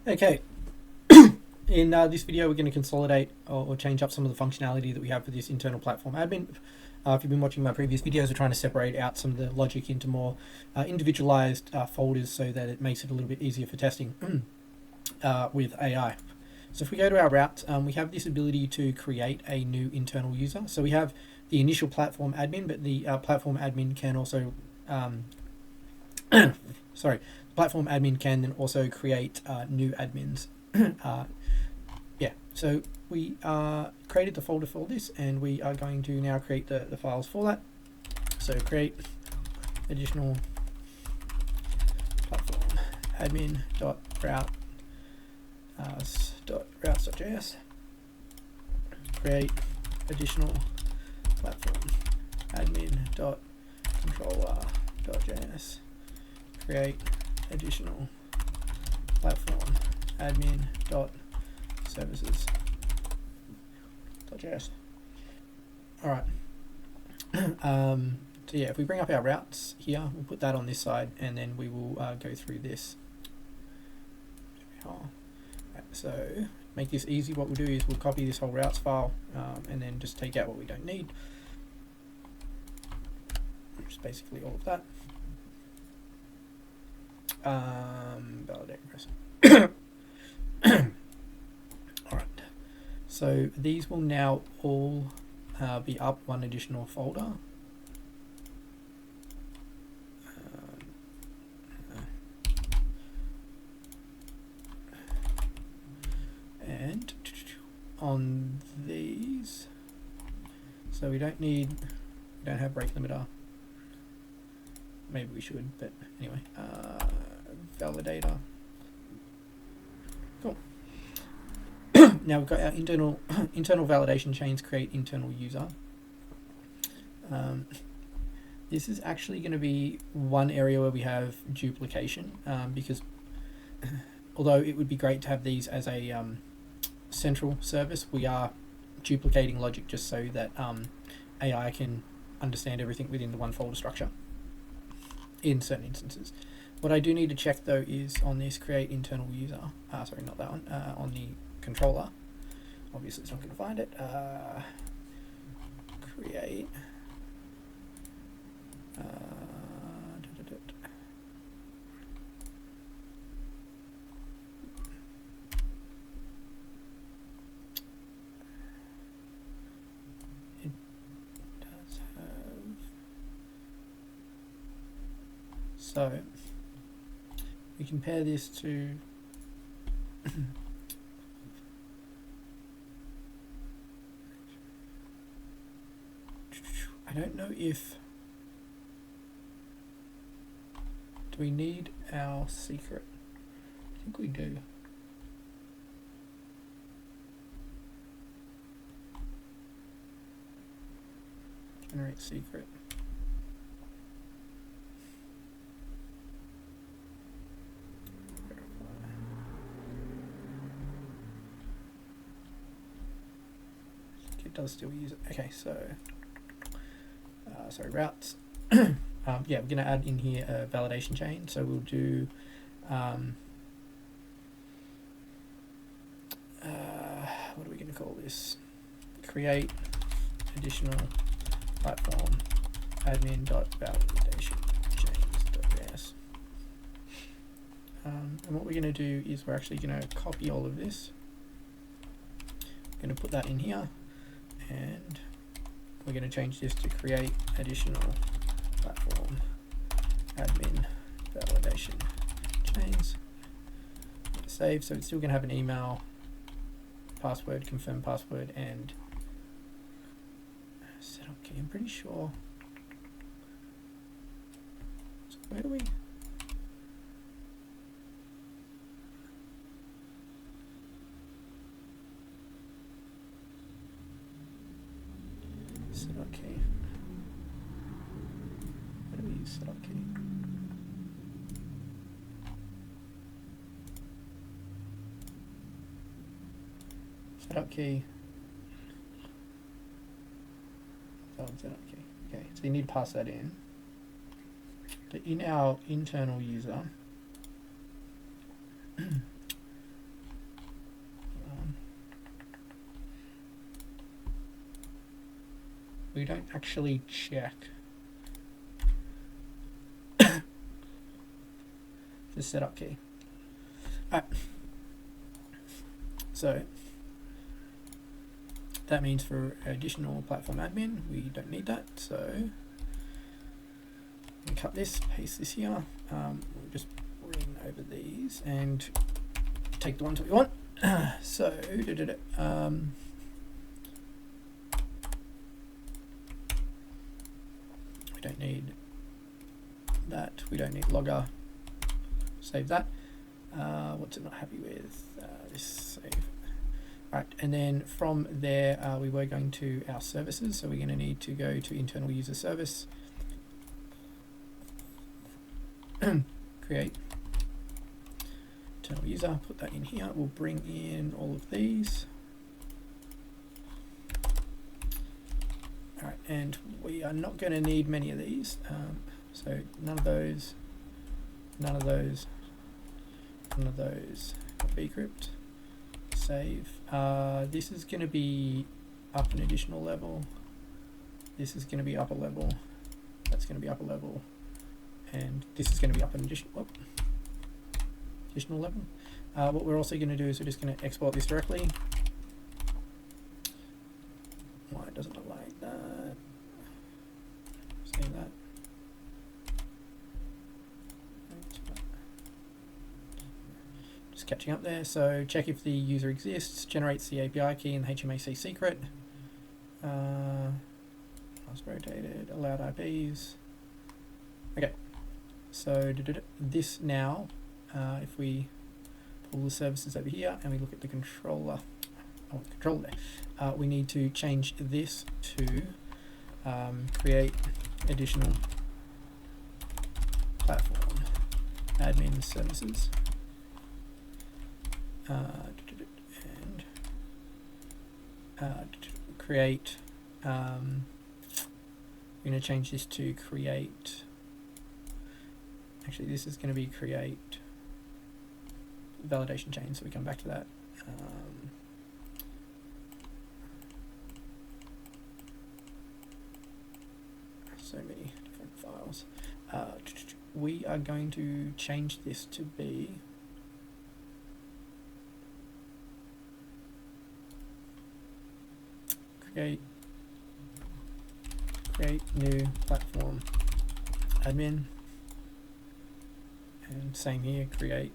Okay, in this video we're going to consolidate or change up some of the functionality that we have for this internal platform admin. If you've been watching my previous videos, we're trying to separate out some of the logic into more individualized folders so that it makes it a little bit easier for testing with AI. So if we go to our routes, we have this ability to create a new internal user. So we have the initial platform admin, but the platform admin can also sorry, the platform admin can then also create new admins. Yeah, so we created the folder for this, and we are going to now create the files for that. So create additional platform admin dot routes.js, create additional platform admin dot controller.js, create additional platform admin dot services.js. All right. So yeah, if we bring up our routes here, we'll put that on this side, and then we will go through this. So make this easy, what we'll do is we'll copy this whole routes file and then just take out what we don't need, which is basically all of that. Validate press. Alright, so these will now all be up one additional folder. And on these, so we don't have break limiter. Maybe we should, but anyway, validator. Cool. Now we've got our internal validation chains, create internal user. This is actually going to be one area where we have duplication, because although it would be great to have these as a central service, we are duplicating logic just so that AI can understand everything within the one folder structure in certain instances. What I do need to check though is on this create internal user, sorry, not that one, on the controller, obviously it's not going to find it, create it does have, so we compare this to I don't know if, do we need our secret? I think we do. Generate secret. It does still use it. Okay, so sorry, routes. Yeah, we're going to add in here a validation chain. So we'll do what are we going to call this? Create additional platform admin dot validation chains.js. And what we're going to do is we're actually going to copy all of this. We're going to put that in here, and we're going to change this to create additional platform admin validation chains. Save, so it's still going to have an email, password, confirm password, and setup key. I'm pretty sure. So where do we? Setup key. Where do we use setup key? Setup key. Oh, setup key. Okay, so you need to pass that in. But in our internal user, we don't actually check the setup key. Alright. So that means for additional platform admin, we don't need that. So we cut this, paste this here. We'll just bring over these and take the ones that we want. So we don't need that. We don't need logger. Save that. What's it not happy with? This save. Right, and then from there we were going to our services, so we're going to need to go to internal user service, create internal user, put that in here. We'll bring in all of these. All right, and we are not going to need many of these, so none of those, none of those, none of those. Bcrypt. Save. This is going to be up an additional level. This is going to be up a level. That's going to be up a level, and this is going to be up an additional level. What we're also going to do is we're just going to export this directly. Why doesn't it like that? Save that. Catching up there, so check if the user exists, generates the API key and the HMAC secret, last rotated, allowed IPs. Okay, so this now, if we pull the services over here and we look at the controller, we need to change this to create additional platform admin services. And create, we're going to change this to create, actually this is going to be create validation chain, so we come back to that. So many different files. We are going to change this to be create new platform admin, and same here, create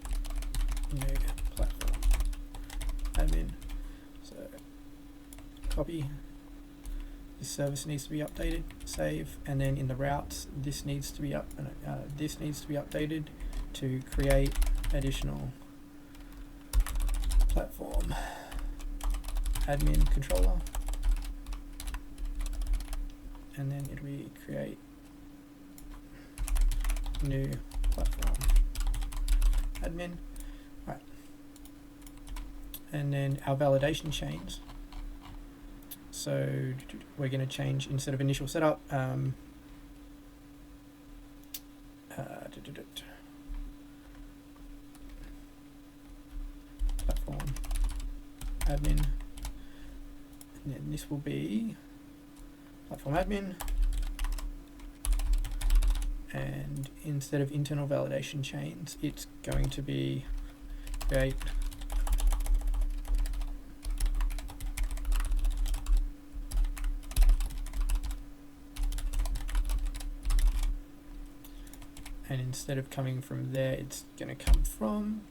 new platform admin. So copy, this service needs to be updated, save, and then in the routes this needs to be updated to create additional platform admin controller. And then it'll be create new platform admin. Right. And then our validation chains. So we're going to change, instead of initial setup, platform admin. And then this will be platform admin, and instead of internal validation chains, it's going to be create and instead of coming from there, it's going to come from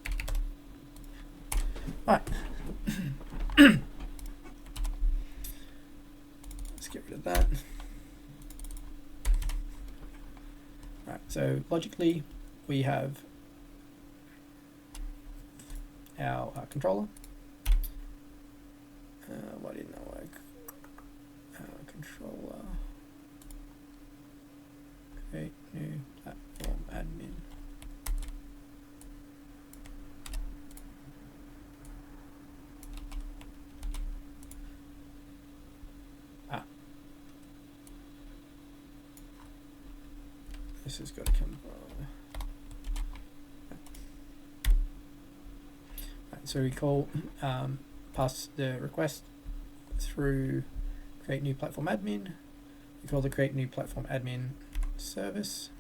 right. Get rid of that. Right, so logically we have our controller. Why didn't that work? Controller, create new platform admin. This has got to come from. Right, so we call pass the request through create new platform admin. we call the create new platform admin service.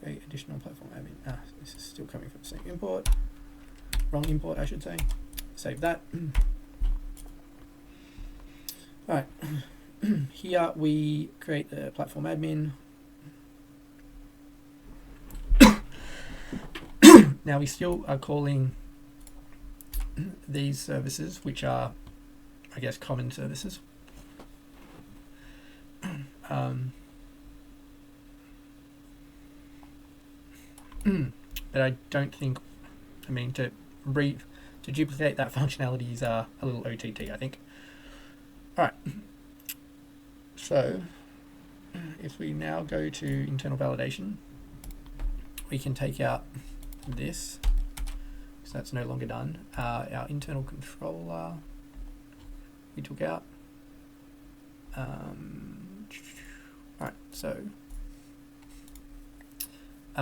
Create additional platform admin. This is still coming from the same import. Wrong import, I should say. Save that. All right. Here we create the platform admin. Now we still are calling these services, which are, I guess, common services. But I don't think, I mean, to duplicate that functionality is a little OTT, I think. All right. So if we now go to internal validation, we can take out this, because that's no longer done. Our internal controller we took out. Alright, so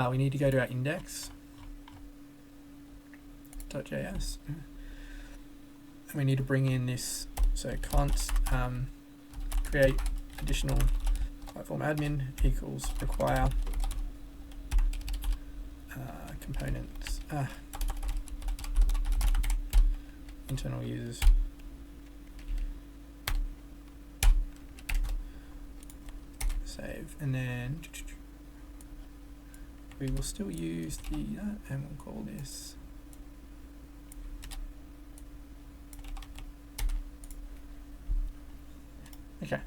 we need to go to our index.js, and we need to bring in this, so const create additional platform admin equals require components internal users save, and then we will still use the and we'll call this okay.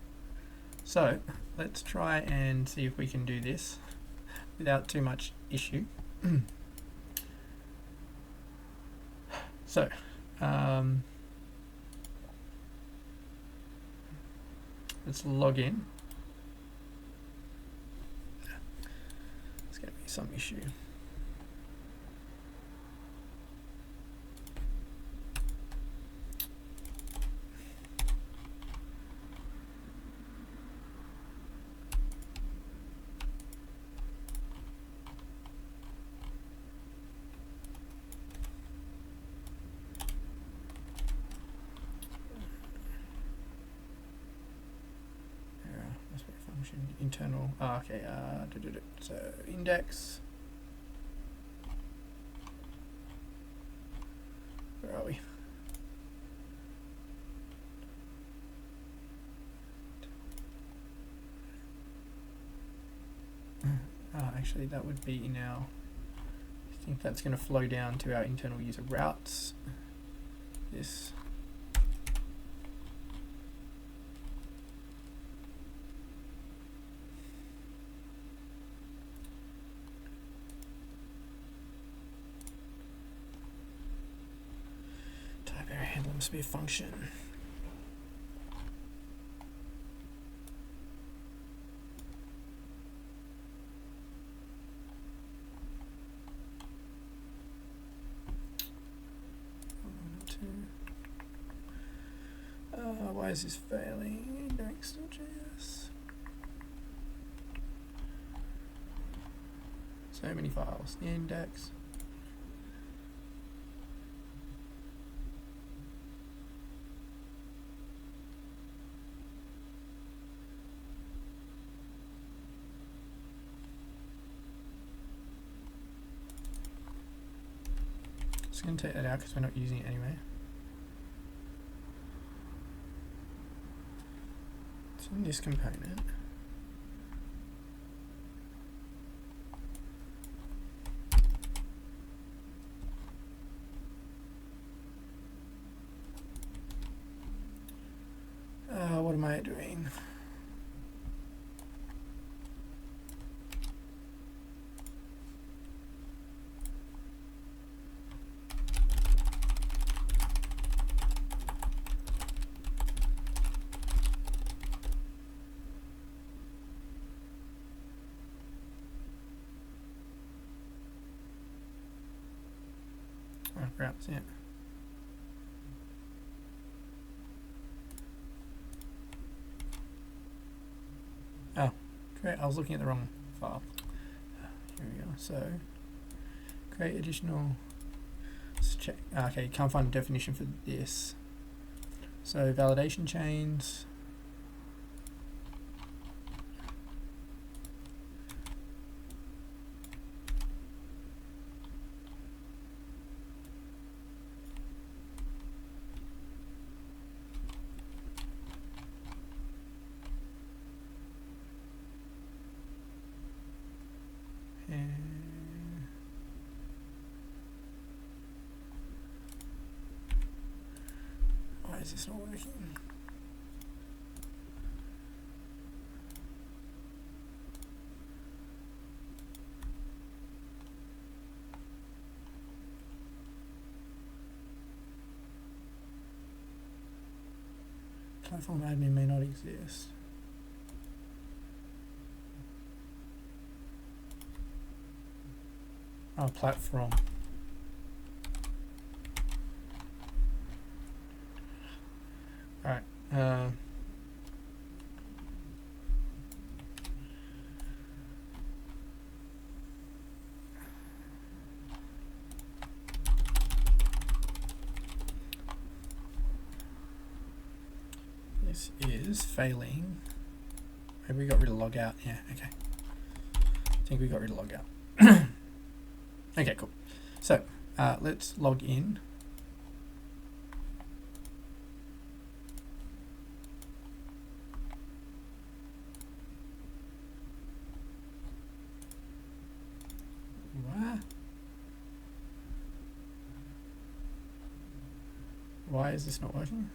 So let's try and see if we can do this without too much issue. So let's log in. There's going to be some issue. Internal, okay, so index, where are we? Actually that would be in our, I think that's going to flow down to our internal user routes. This. Must be a function. Why is this failing? Index.js. So many files. Index. Just going to take that out because we're not using it anyway. It's in this component. What am I doing? Oh, perhaps, yeah. Oh, great. I was looking at the wrong file. Here we go. So, create additional. Let's check. Okay, can't find a definition for this. So, validation chains. is this not working? Platform admin may not exist. Oh, platform. Alright. This is failing. Maybe we got rid of logout. Yeah, okay. I think we got rid of logout. Okay, cool. So let's log in. Why is this not working?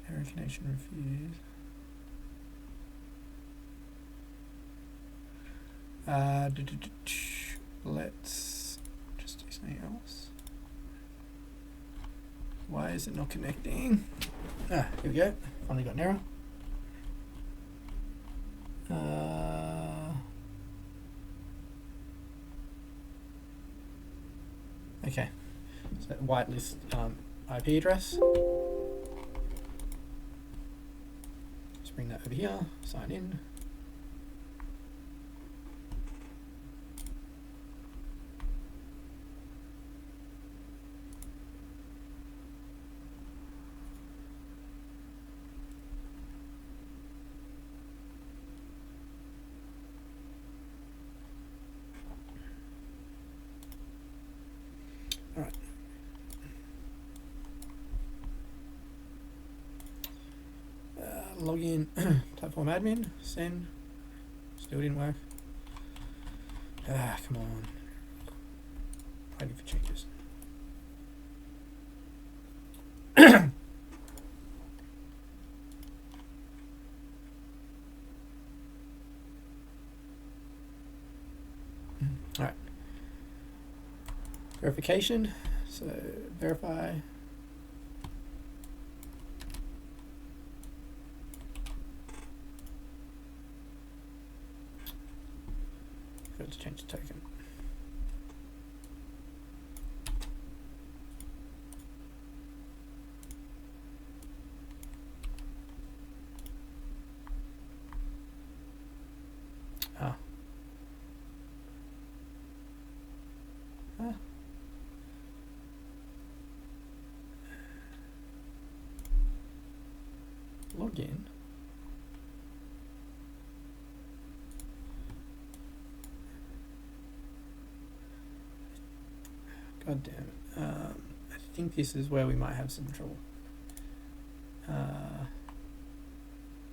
Error connection refused. Let's just do something else. Why is it not connecting? Here we go. Finally got an error. Okay, so whitelist IP address. Let's bring that over here, sign in. All right. Login, platform admin, send. Still didn't work. Come on. Waiting for changes. All right. Verification. So verify. Let's change the token. Login. God damn it. I think this is where we might have some trouble.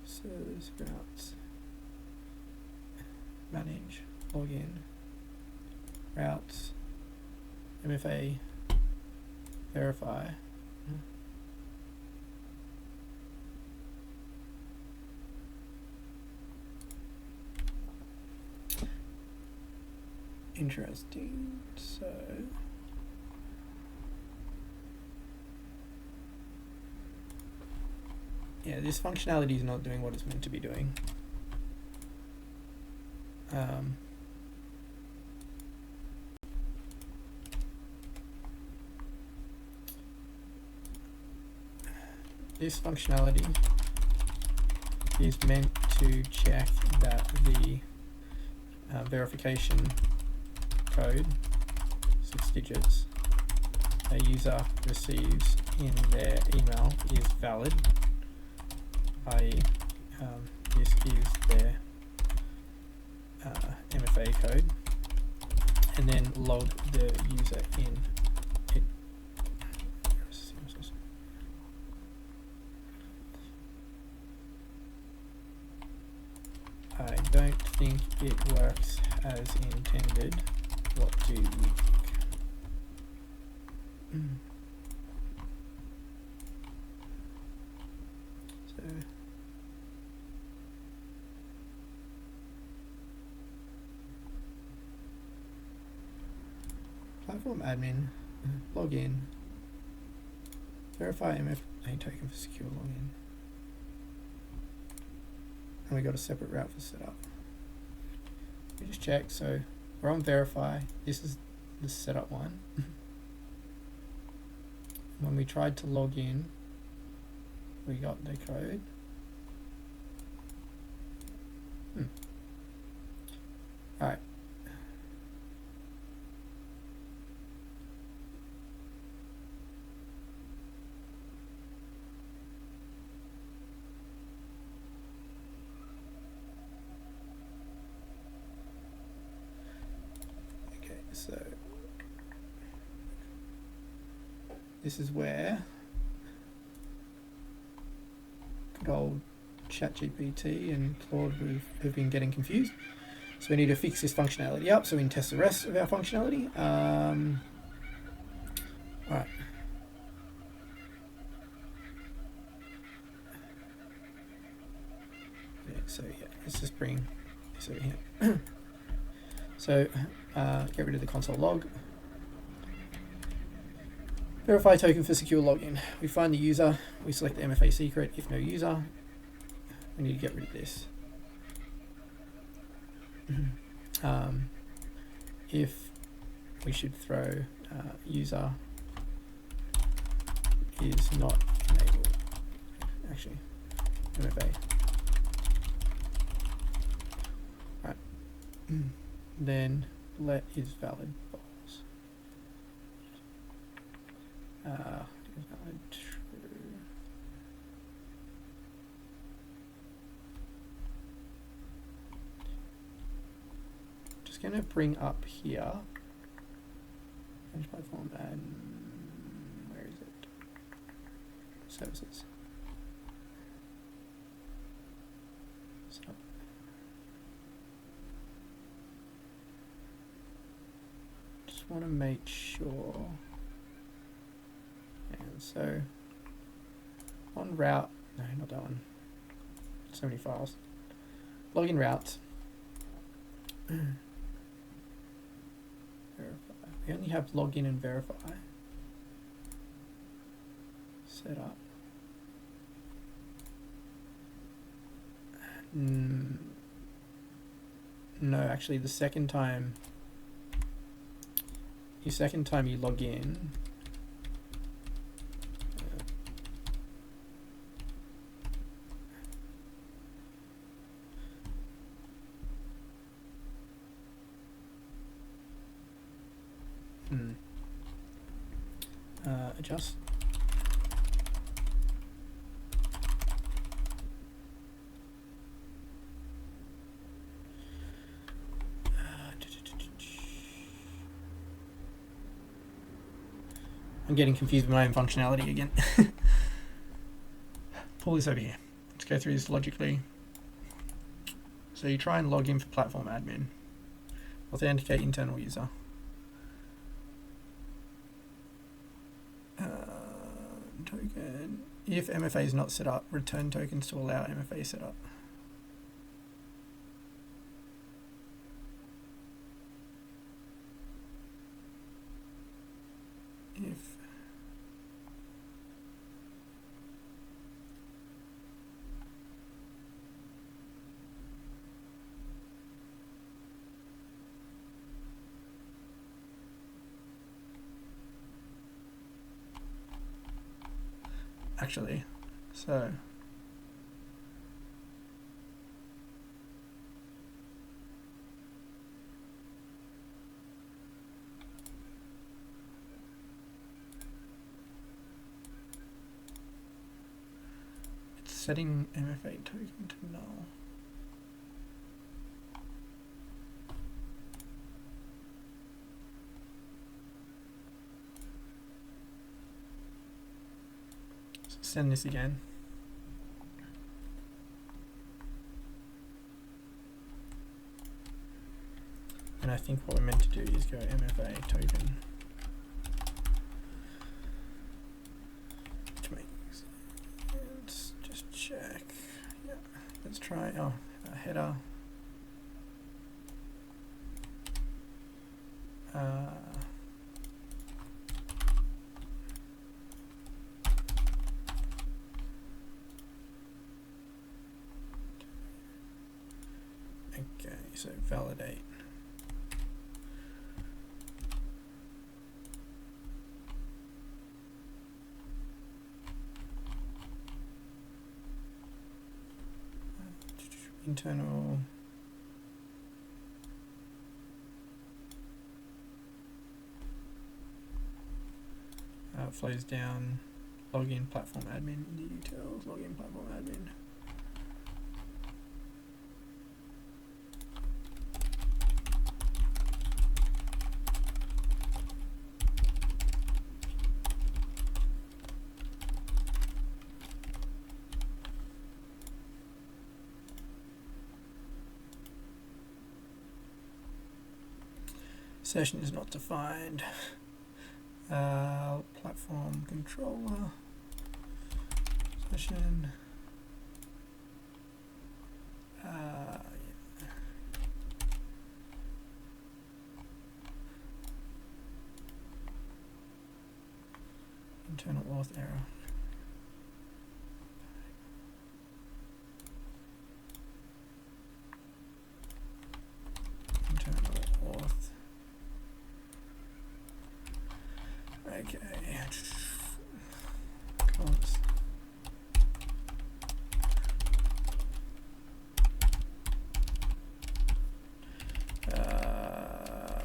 Servers, routes, manage, login, routes, MFA, verify. Interesting. So yeah, this functionality is not doing what it's meant to be doing. This functionality is meant to check that the verification code, 6 digits, a user receives in their email is valid, i.e. This is their MFA code. and then log the user in. I don't think it works as intended. What do you think? So platform admin, login, verify MFA token for secure login. And we got a separate route for setup. We just check, so we're on verify. This is the setup one. When we tried to log in, we got the code. All right. So this is where good old ChatGPT and Claude have been getting confused. So we need to fix this functionality up so we can test the rest of our functionality. All right. Yeah, so yeah, let's just bring this over here. So get rid of the console log. Verify token for secure login. We find the user, we select the MFA secret. If no user, we need to get rid of this. If we should throw user is not enabled. Actually, MFA. Right. Then let is valid false. Is valid true. Just gonna bring up here. Manage platform and where is it? Services. So just want to make sure. And so on route, no, not that one. So many files. Login routes. Verify. We only have login and verify. Set up. No, actually, the second time you log in, adjust. I'm getting confused with my own functionality again. Pull this over here. Let's go through this logically. So you try and log in for platform admin. Authenticate internal user. Token. If MFA is not set up, return tokens to allow MFA setup. If actually, so it's setting MFA token to null. send this again. And I think what we're meant to do is go MFA token. Which makes sense. Just check. Yeah. Let's try header. Okay, so validate. Internal. Flows down. Login platform admin. Details. Login platform admin. Session is not defined. Platform controller. Session. Yeah. Internal auth error. Internal auth. Okay. Const.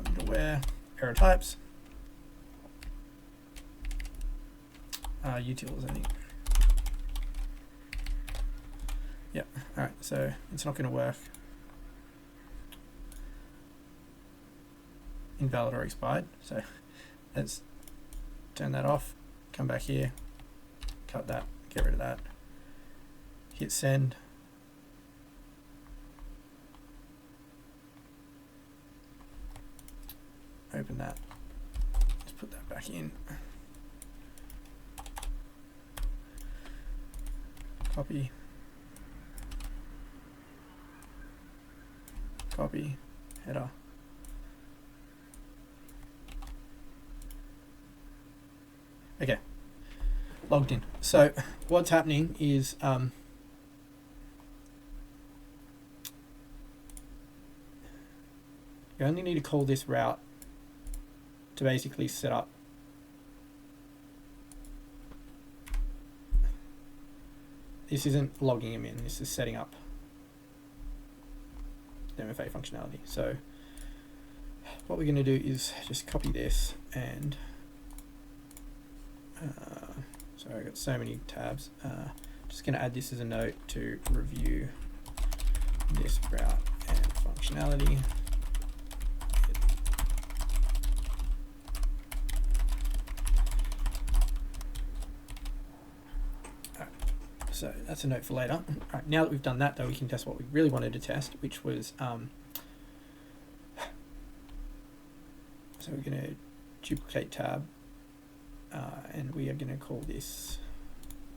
Middleware. Error types. Utils, I think. Yep. All right. So it's not going to work. Invalid or expired. So let's turn that off. Come back here. Cut that. Get rid of that. Hit send. Open that. Let's put that back in. Copy. Copy. Header. Okay. Logged in. So what's happening is you only need to call this route to basically set up this isn't logging him in, this is setting up the MFA functionality. So what we're going to do is just copy this and sorry, I got so many tabs. Just going to add this as a note to review this route and functionality. So that's a note for later. All right, now that we've done that, though, we can test what we really wanted to test, which was so we're going to duplicate tab, and we are going to call this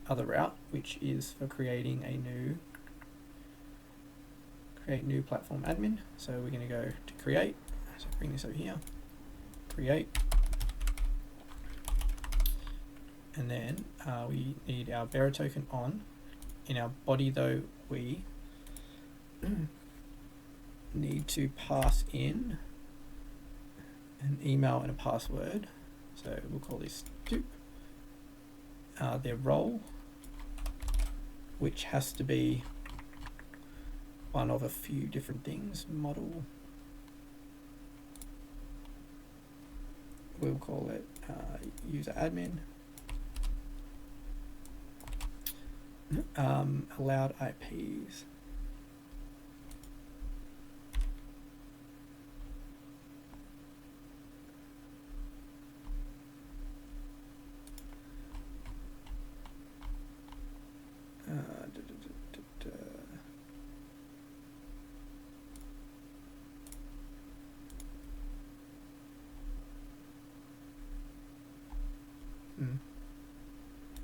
other route, which is for creating a new platform admin. So we're going to go to create. So bring this over here, create. And then we need our bearer token on. In our body, though, we need to pass in an email and a password. So we'll call this dupe. Their role, which has to be one of a few different things. Model. We'll call it user admin. Allowed IPs.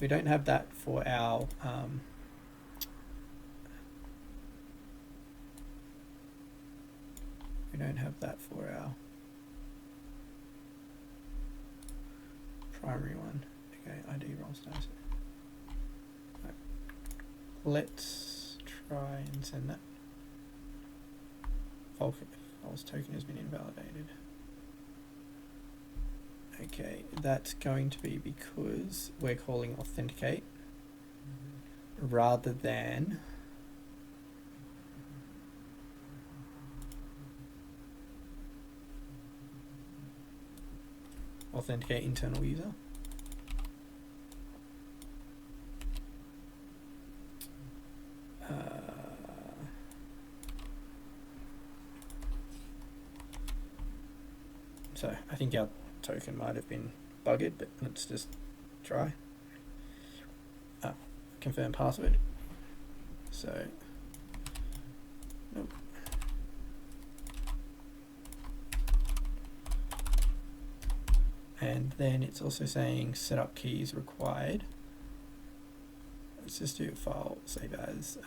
we don't have that for our primary one. Okay, ID role status. Right. Let's try and send that. False token has been invalidated. Okay, that's going to be because we're calling authenticate rather than authenticate internal user. So I think our token might have been buggered, but let's just try. Confirm password. So, nope. And then it's also saying setup keys required. Let's just do file save as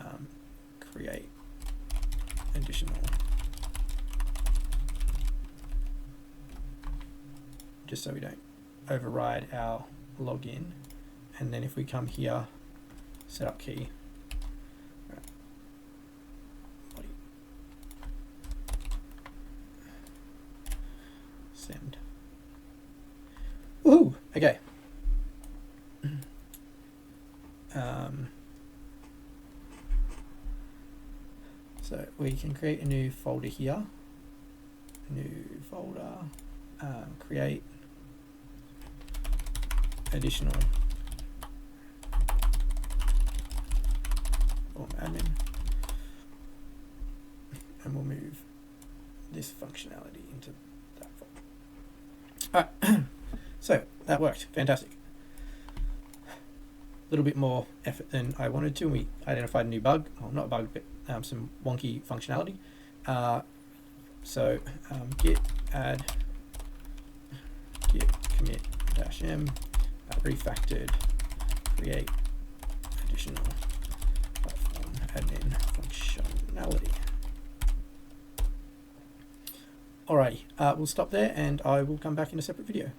create additional. Just so we don't override our login. And then if we come here, setup key, body, send. Woohoo! Okay. So we can create a new folder here. New folder, create additional form admin, and we'll move this functionality into that folder. Alright, so that worked, fantastic. A little bit more effort than I wanted to. We identified a new bug, well not a bug, but some wonky functionality. Git add git commit -m refactored create additional platform admin functionality. Alrighty, we'll stop there and I will come back in a separate video.